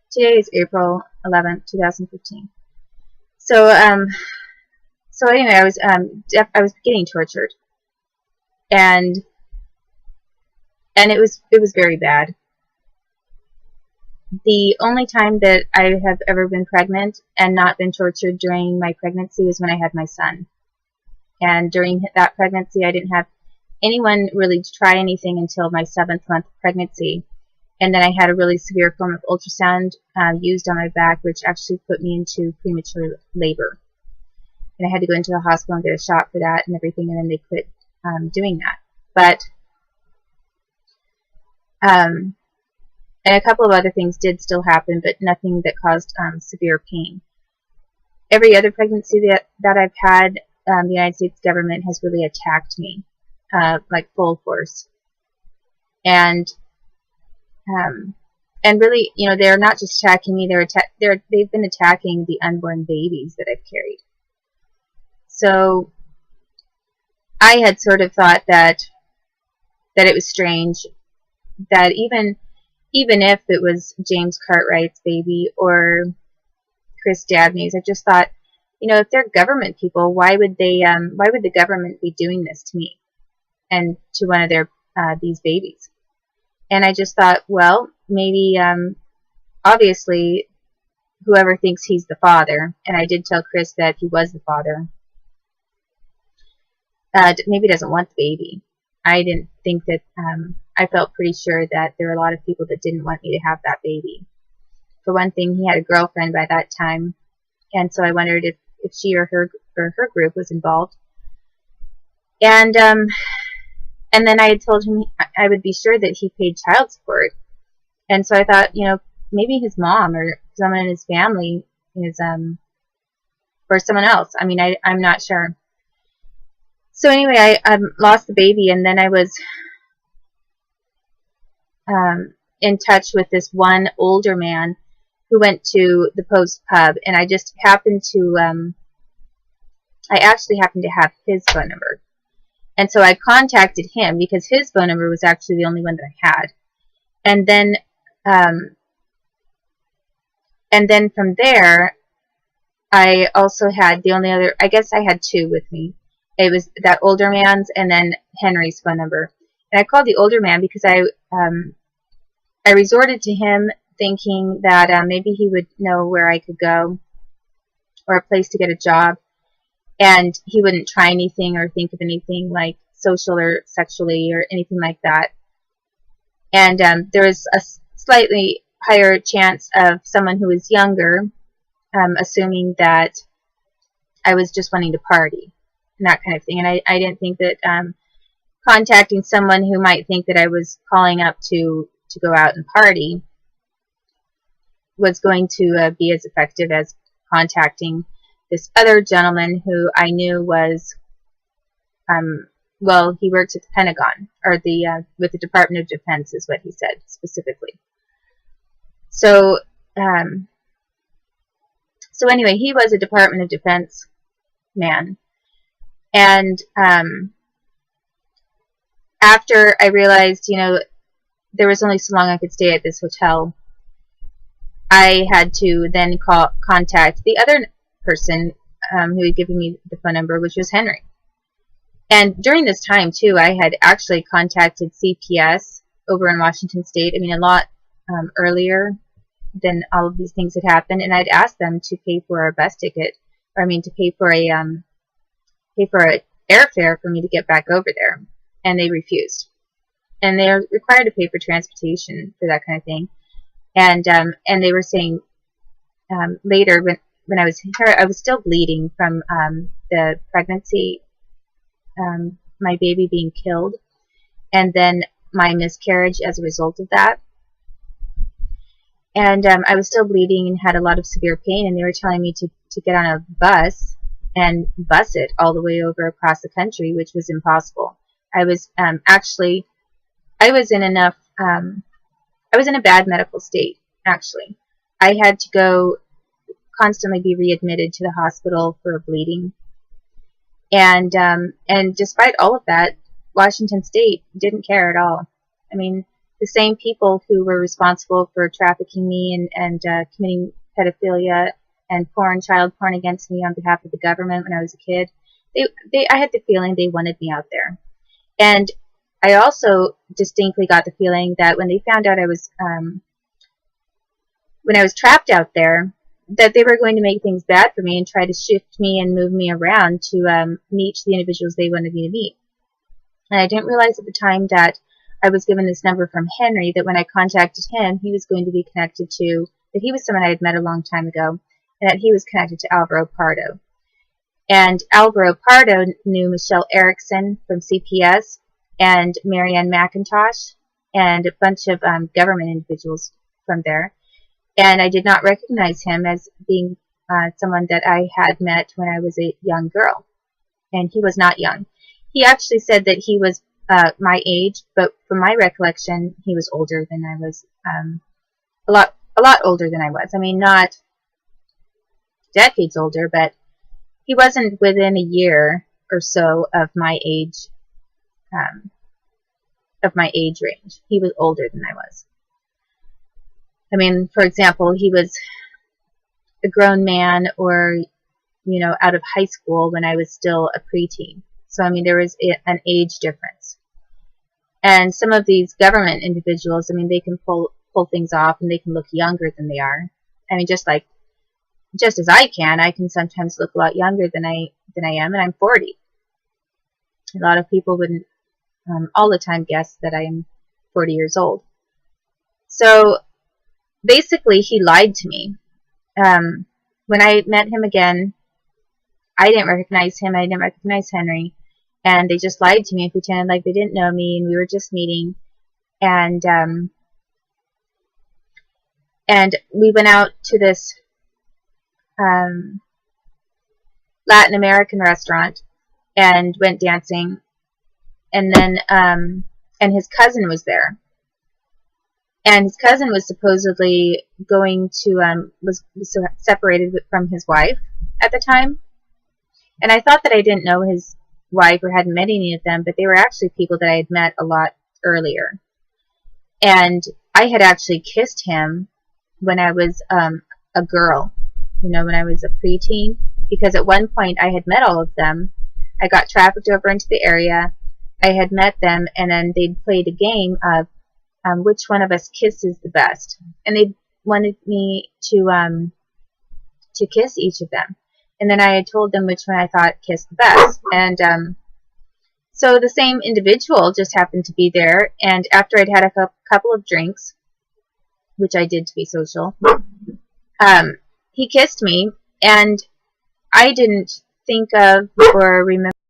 Today is April 11th, 2015. So, so anyway, I was getting tortured, and it was very bad. The only time that I have ever been pregnant and not been tortured during my pregnancy was when I had my son. And during that pregnancy, I didn't have anyone really to try anything until my 7th month pregnancy. And then I had a really severe form of ultrasound used on my back, which actually put me into premature labor. And I had to go into the hospital and get a shot for that and everything, and then they quit doing that. But, and a couple of other things did still happen, but nothing that caused severe pain. Every other pregnancy that I've had, the United States government has really attacked me, like full force. And really, you know, they're not just attacking me, they've been attacking the unborn babies that I've carried. So I had sort of thought that it was strange that even if it was James Cartwright's baby or Chris Dabney's, I just thought, you know, if they're government people, why would the government be doing this to me and to one of their these babies? And I just thought, well, maybe obviously whoever thinks he's the father, and I did tell Chris that he was the father, maybe doesn't want the baby. I didn't think that, I felt pretty sure that there were a lot of people that didn't want me to have that baby. For one thing, he had a girlfriend by that time, and so I wondered if she or her group was involved. And then I had told him I would be sure that he paid child support. And so I thought, you know, maybe his mom or someone in his family is, or someone else. I mean, I'm not sure. So anyway, I lost the baby, and then I was in touch with this one older man who went to the Post Pub, and I just happened to, I actually happened to have his phone number. And so I contacted him because his phone number was actually the only one that I had. And then from there, I also had the only other, I guess I had two with me. It was that older man's and then Henry's phone number. And I called the older man because I resorted to him thinking that maybe he would know where I could go or a place to get a job. And he wouldn't try anything or think of anything like social or sexually or anything like that. And there was a slightly higher chance of someone who was younger, assuming that I was just wanting to party and that kind of thing. And I didn't think that contacting someone who might think that I was calling up to go out and party was going to be as effective as contacting this other gentleman who I knew was, well, he works at the Pentagon, or with the Department of Defense is what he said specifically. So, so anyway, he was a Department of Defense man. And after I realized, you know, there was only so long I could stay at this hotel, I had to then contact the other person who had given me the phone number, which was Henry. And during this time, too, I had actually contacted CPS over in Washington State, I mean, a lot earlier than all of these things had happened, and I'd asked them to pay for a bus ticket, or I mean, to pay for an airfare for me to get back over there, and they refused. And they're required to pay for transportation for that kind of thing. And they were saying later when I was here, I was still bleeding from the pregnancy, my baby being killed, and then my miscarriage as a result of that. And I was still bleeding and had a lot of severe pain, and they were telling me to get on a bus and bus it all the way over across the country, which was impossible. I was actually, I was in enough, I was in a bad medical state, actually. I had to go constantly be readmitted to the hospital for bleeding. And despite all of that, Washington State didn't care at all. I mean, the same people who were responsible for trafficking me and committing pedophilia and child porn against me on behalf of the government when I was a kid, I had the feeling they wanted me out there. And I also distinctly got the feeling that when they found out when I was trapped out there, that they were going to make things bad for me and try to shift me and move me around to meet the individuals they wanted me to meet. And I didn't realize at the time that I was given this number from Henry, that when I contacted him, he was going to be connected to, that he was someone I had met a long time ago, and that he was connected to Alvaro Pardo. And Alvaro Pardo knew Michelle Erickson from CPS and Marianne McIntosh and a bunch of government individuals from there. And I did not recognize him as being someone that I had met when I was a young girl. And he was not young. He actually said that he was my age, but from my recollection, he was older than I was, a lot older than I was. I mean, not decades older, but he wasn't within a year or so of my age range. He was older than I was. I mean, for example, he was a grown man or, you know, out of high school when I was still a preteen. So, I mean, there was an age difference. And some of these government individuals, I mean, they can pull things off and they can look younger than they are. I mean, just as I can sometimes look a lot younger than I am, and I'm 40. A lot of people wouldn't all the time guess that I am 40 years old. So basically, he lied to me. When I met him again, I didn't recognize him. I didn't recognize Henry. And they just lied to me and pretended like they didn't know me, and we were just meeting. And we went out to this Latin American restaurant and went dancing. And then, and his cousin was there. And his cousin was supposedly going to, was separated from his wife at the time. And I thought that I didn't know his wife or hadn't met any of them, but they were actually people that I had met a lot earlier. And I had actually kissed him when I was a girl, you know, when I was a preteen, because at one point I had met all of them. I got trafficked over into the area. I had met them, and then they'd played a game of which one of us kisses the best. And they wanted me to kiss each of them. And then I had told them which one I thought kissed the best. And so the same individual just happened to be there. And after I'd had a couple of drinks, which I did to be social, he kissed me. And I didn't think of or remember